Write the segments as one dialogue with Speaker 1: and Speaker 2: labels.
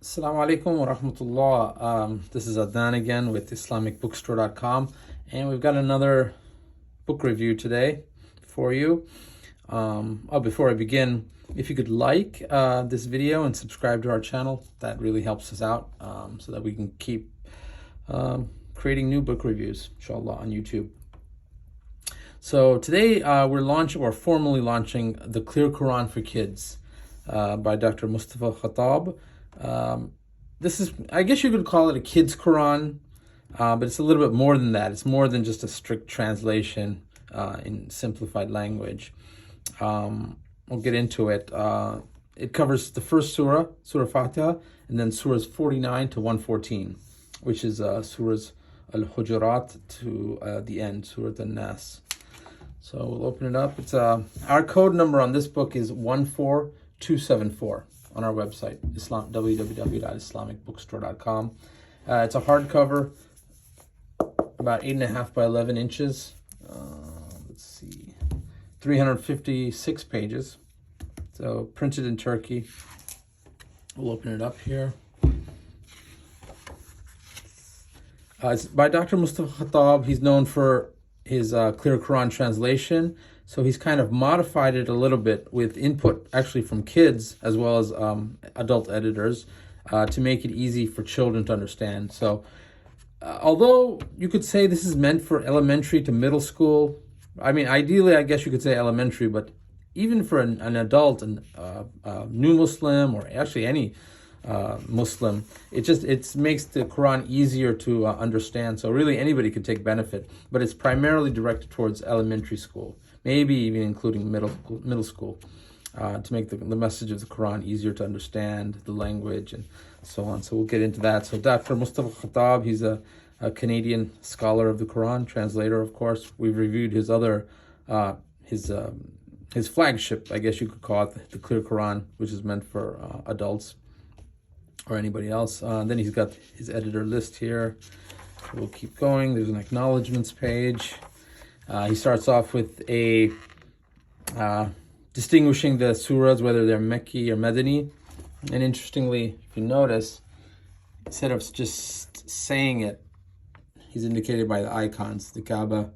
Speaker 1: Assalamu alaikum wa rahmatullah. This is Adnan again with IslamicBookstore.com, and we've got another book review today for you. Before I begin, if you could like this video and subscribe to our channel, that really helps us out so that we can keep creating new book reviews, inshallah, on YouTube. So today we're formally launching The Clear Qur'an for Kids by Dr. Mustafa Khattab. This is, I guess you could call it a kid's Quran, but it's a little bit more than that. It's more than just a strict translation in simplified language. We'll get into it. It covers the first surah, Surah Fatiha, and then surahs 49 to 114, which is surahs Al-Hujurat to the end, Surah An-Nas. So we'll open it up. It's our code number on this book is 14274. On our website, www.islamicbookstore.com. It's a hardcover, about 8.5 by 11 inches. 356 pages. So printed in Turkey. We'll open it up here. It's by Dr. Mustafa Khattab. He's known for his Clear Quran translation. So he's kind of modified it a little bit with input actually from kids as well as adult editors to make it easy for children to understand. So although you could say this is meant for elementary to middle school, I mean, ideally, I guess you could say elementary, but even for an adult and new Muslim or actually any Muslim, it makes the Quran easier to understand. So really anybody could take benefit, but it's primarily directed towards elementary school. Maybe even including middle school, to make the message of the Quran easier to understand, the language, and so on. So we'll get into that. So Dr. Mustafa Khattab, he's a Canadian scholar of the Quran, translator, of course. We've reviewed his other, his flagship, I guess you could call it, the Clear Quran, which is meant for adults or anybody else. Then he's got his editor list here. We'll keep going. There's an acknowledgements page. He starts off with a distinguishing the surahs, whether they're Mecca or Madani. And interestingly, if you notice, instead of just saying it, he's indicated by the icons, the Kaaba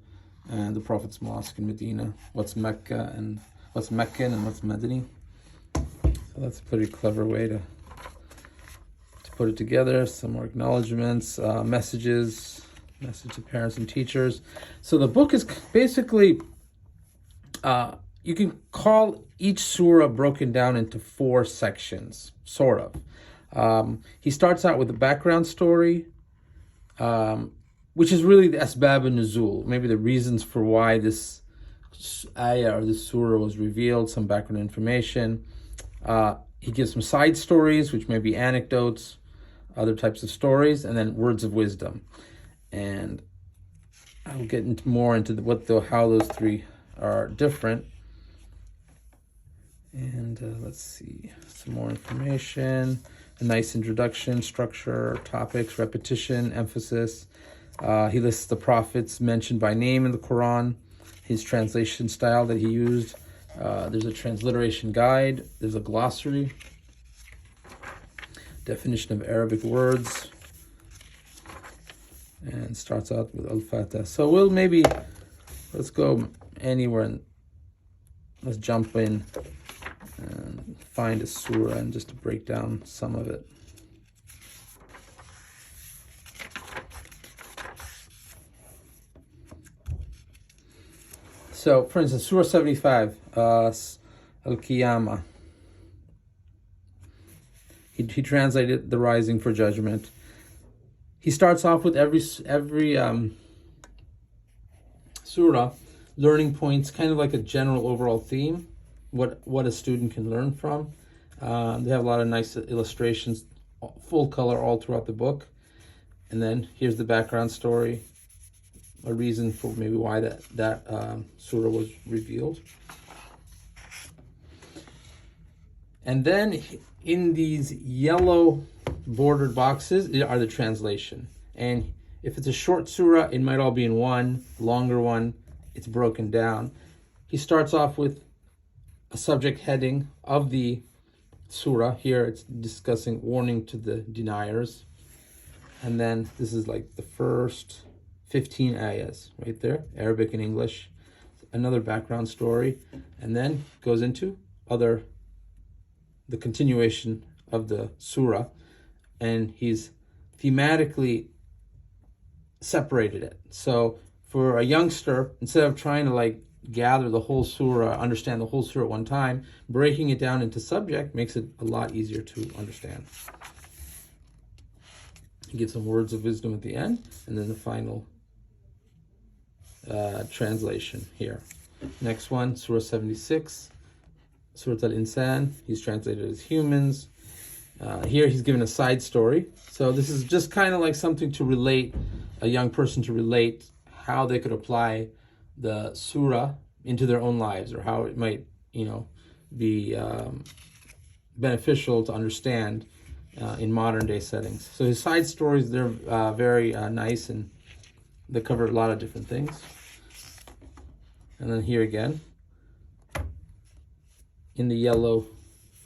Speaker 1: and the Prophet's Mosque in Medina, what's Mecca and what's Meccan and what's Madani. So that's a pretty clever way to put it together. Some more acknowledgements, message to parents and teachers. So the book is basically, you can call each surah broken down into 4 sections, sort of. He starts out with a background story, which is really the asbab an-nuzul, maybe the reasons for why this ayah or this surah was revealed, some background information. He gives some side stories, which may be anecdotes, other types of stories, and then words of wisdom. And I'll get into more into how those 3 are different. And let's see, some more information, a nice introduction, structure, topics, repetition, emphasis. He lists the prophets mentioned by name in the Quran, his translation style that he used. There's a transliteration guide. There's a glossary, definition of Arabic words, and starts out with Al-Fatiha. So let's go anywhere and let's jump in and find a surah and just to break down some of it. So, for instance, Surah 75, Al-Qiyamah. He translated the rising for judgment. He starts off with every surah, learning points, kind of like a general overall theme, what a student can learn from. They have a lot of nice illustrations, full color all throughout the book. And then here's the background story, a reason for maybe why that surah was revealed. And then in these yellow bordered boxes are the translation. And if it's a short surah, it might all be in one. Longer one, it's broken down. He starts off with a subject heading of the surah. Here it's discussing warning to the deniers. And then this is like the first 15 ayahs right there, Arabic and English. Another background story, and then goes into the continuation of the surah, and he's thematically separated it. So for a youngster, instead of trying to like gather the whole surah, understand the whole surah at one time, breaking it down into subject makes it a lot easier to understand. He gives some words of wisdom at the end, and then the final translation here. Next one, Surah 76, Surah Al-Insan. He's translated as humans. Here he's given a side story. So this is just kind of like something to relate, a young person to relate how they could apply the surah into their own lives, or how it might, be beneficial to understand in modern day settings. So his side stories, they're very nice, and they cover a lot of different things. And then here again, in the yellow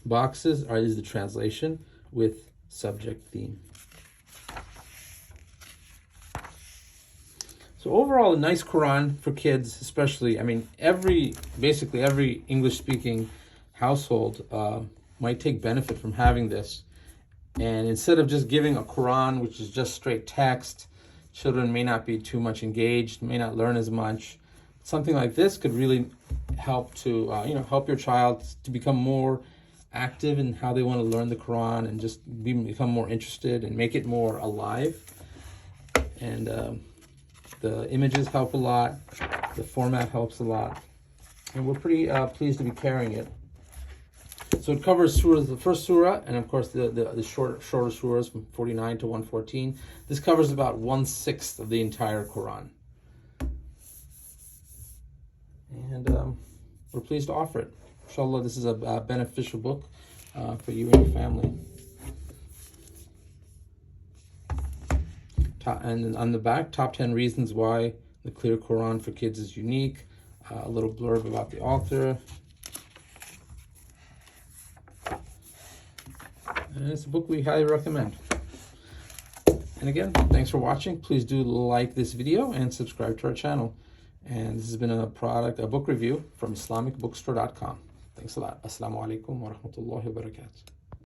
Speaker 1: boxes is the translation with subject theme. So overall, a nice Quran for kids, especially. I mean, basically every English-speaking household might take benefit from having this. And instead of just giving a Quran, which is just straight text, children may not be too much engaged, may not learn as much. Something like this could really help to, help your child to become more active in how they want to learn the Quran, and just become more interested and make it more alive. And the images help a lot. The format helps a lot. And we're pretty pleased to be carrying it. So it covers the first surah, and of course the shorter surahs from 49 to 114. This covers about 1/6 of the entire Quran. And we're pleased to offer it. Inshallah, this is a beneficial book for you and your family. And on the back, top 10 reasons why the Clear Quran for Kids is unique. A little blurb about the author. And it's a book we highly recommend. And again, thanks for watching. Please do like this video and subscribe to our channel. And this has been a book review from IslamicBookstore.com. Thanks a lot. Assalamu alaikum wa rahmatullahi wa barakatuh.